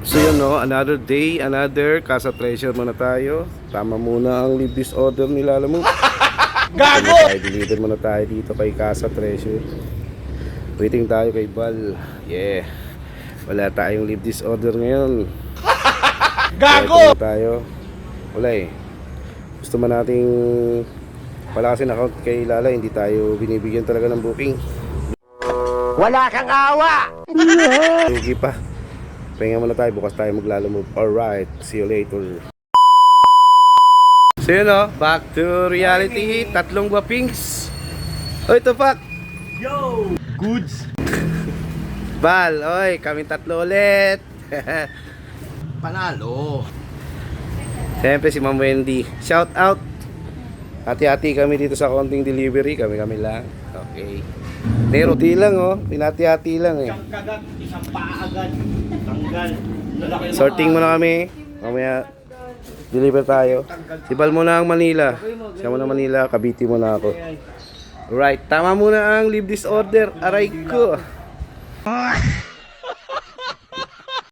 So yun no, another day, another Casa Treasure muna tayo. Tama muna ang leave disorder nila, alam mo. Gago! Deliver muna tayo dito kay Casa Treasure. Waiting tayo kay Bal. Yeah. Wala tayong leave disorder ngayon. Gago! Tayo. Wala eh. Gusto man nating palakasin account kay Lala, hindi tayo binibigyan talaga ng booking. Wala kang awa! Lugi pa. Pahinga muna tayo, bukas tayo maglalamove. Alright, see you later. So yun o, back to reality. Tatlong wapings. Oy, tupak. Yo! Goods! Bal, oy, kami tatlo ulit. Panalo! Siyempre si Ma'am Wendy. Shout out. Hati-hati kami dito sa konting delivery. Kami lang. Okay. Pero di lang oh, pinati-hati lang eh. Isang kagat, isang paa agad. Tanggal. Lalaki na Sorting muna kami. Mamaya deliver tayo. Si Bal muna ang Manila. Siya muna Manila, Cavite muna ako. Right, tama muna ang leave disorder. Aray ko.